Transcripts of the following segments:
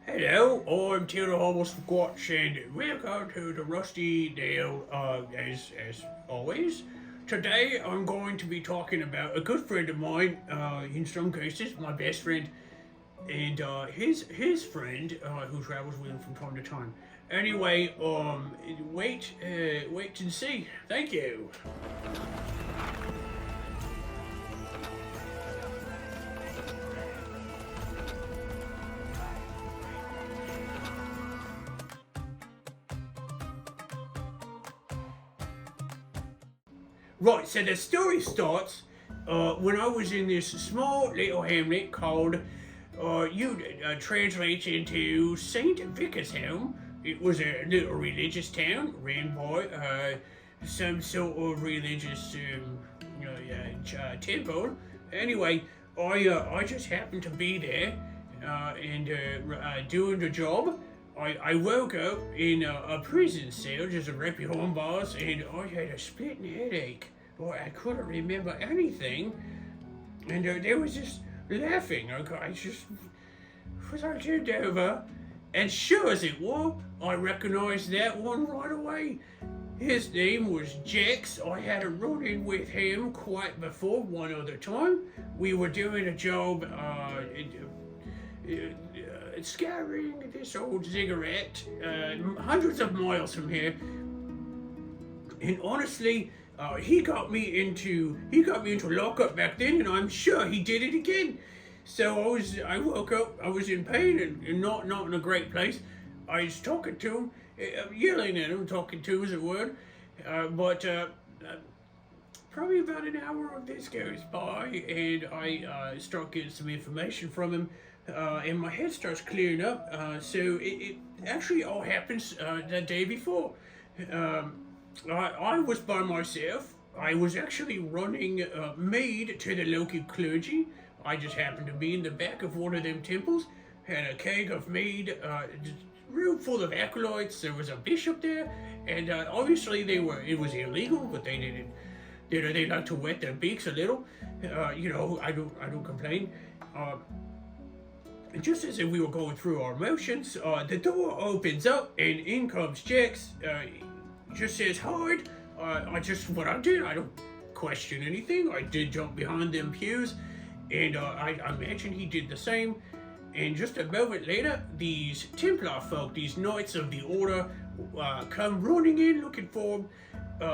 Hello, I'm Tildar Squatch, and welcome to the Rusty Nail, as always. Today I'm going to be talking about a good friend of mine, in some cases, my best friend, and his friend, who travels with him from time to time. Anyway, wait and see. Thank you. Right, so the story starts when I was in this small little hamlet called, translates into St. Vickershelm. It was a little religious town ran by some sort of religious temple. Anyway, I just happened to be there and doing the job. I woke up in a prison cell, just a right behind bars, and I had a splitting headache. Boy, I couldn't remember anything, and they was just laughing. I just was I turned over, and sure as it was, I recognized that one right away. His name was Jax. I had a run-in with him quite before one other time. We were doing a job scouring this old ziggurat hundreds of miles from here, and honestly, he got me into lockup back then, and I'm sure he did it again. So I woke up, I was in pain and not in a great place. I was talking to him, yelling at him, talking to him is a word, but probably about an hour of this goes by, and I start getting some information from him, and my head starts clearing up. So it actually all happens the day before. I was by myself. I was actually running mead to the local clergy. I just happened to be in the back of one of them temples, had a keg of mead, room full of acolytes. There was a bishop there, and obviously it was illegal, but they didn't. They like to wet their beaks a little. I don't complain. And just as if we were going through our motions, the door opens up and in comes Jax. Just says hi. What I did, I don't question anything. I did jump behind them pews, and I imagine he did the same. And just a moment later, these Templar folk, these Knights of the Order, come running in looking for him.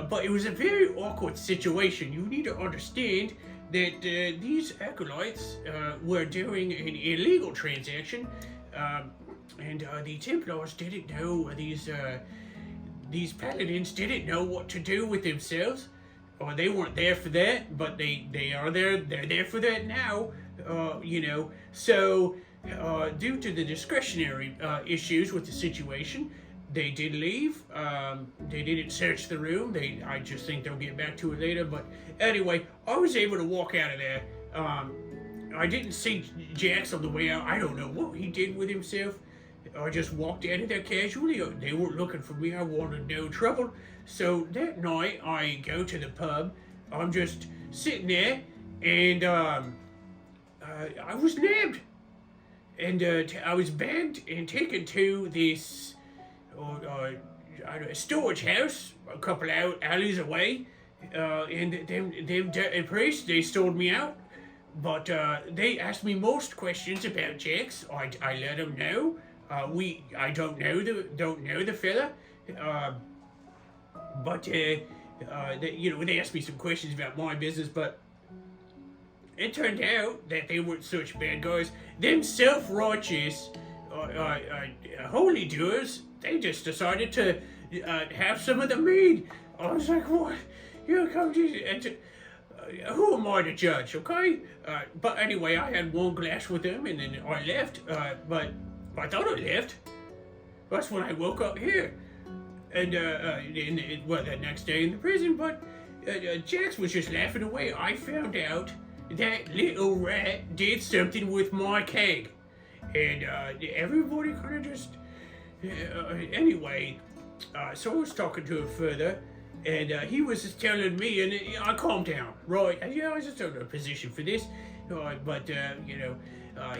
But it was a very awkward situation. You need to understand that these acolytes were doing an illegal transaction, and the Templars didn't know, these paladins didn't know what to do with themselves. Or they weren't there for that, but they are there. They're there for that now. So due to the discretionary issues with the situation, they did leave. They didn't search the room. I just think they'll get back to it later. But anyway, I was able to walk out of there. I didn't see Jax on the way out. I don't know what he did with himself. I just walked out of there casually. They weren't looking for me. I wanted no trouble. So that night, I go to the pub. I'm just sitting there, and I was nabbed. And I was bagged and taken to this storage house a couple alleys away. And them priests, they sold me out. But they asked me most questions about Jax. I let them know. I don't know the fella, but they asked me some questions about my business, but it turned out that they weren't such bad guys. Them self-righteous, holy doers, they just decided to have some of the mead. I was like, what? You come to. Who am I to judge, okay? But anyway, I had one glass with them, and then I left. But I thought I left. That's when I woke up here. And, the next day in the prison, but Jax was just laughing away. I found out that little rat did something with my keg. And everybody kind of just... anyway, so I was talking to him further, and he was just telling me, and I calmed down, right? I was just in a position for this, but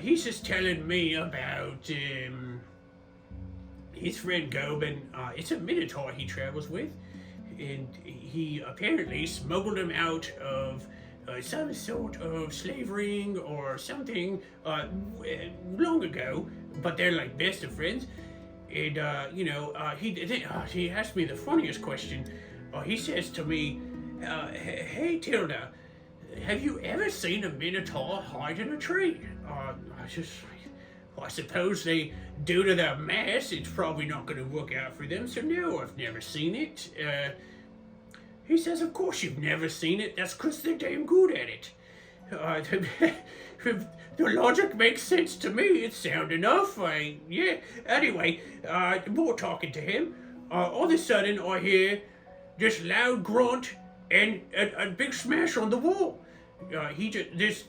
he's just telling me about about his friend Gobin. It's a Minotaur he travels with, and he apparently smuggled him out of some sort of slavery or something long ago, but they're like best of friends. And he asked me the funniest question. He says to me, "Hey Tildar, have you ever seen a Minotaur hide in a tree?" I suppose due to their mass, it's probably not going to work out for them. So no, I've never seen it. He says, "Of course you've never seen it. That's because they're damn good at it." The logic makes sense to me. It's sound enough. Anyway, more talking to him. All of a sudden, I hear this loud grunt and a big smash on the wall. This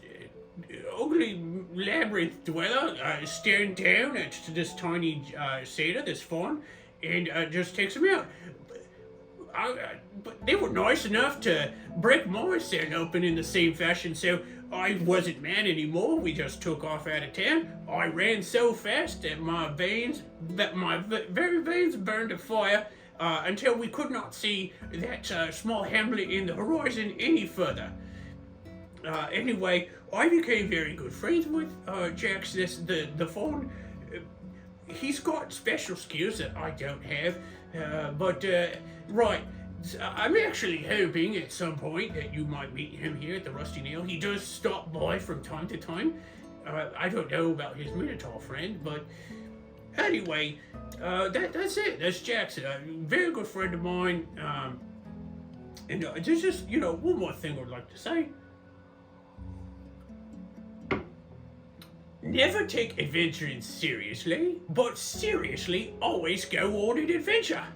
ugly labyrinth dweller staring down at this tiny satyr, this fawn, and just takes him out. But they were nice enough to break my cell open in the same fashion, so I wasn't mad anymore. We just took off out of town. I ran so fast that my very veins burned to fire until we could not see that small hamlet in the horizon any further. Anyway, I became very good friends with Jax, the fawn. He's got special skills that I don't have, right. I'm actually hoping at some point that you might meet him here at the Rusty Nail. He does stop by from time to time. I don't know about his Minotaur friend, but anyway, that's it. That's Jax, a very good friend of mine. And there's just, one more thing I'd like to say. Never take adventuring seriously, but seriously always go on an adventure.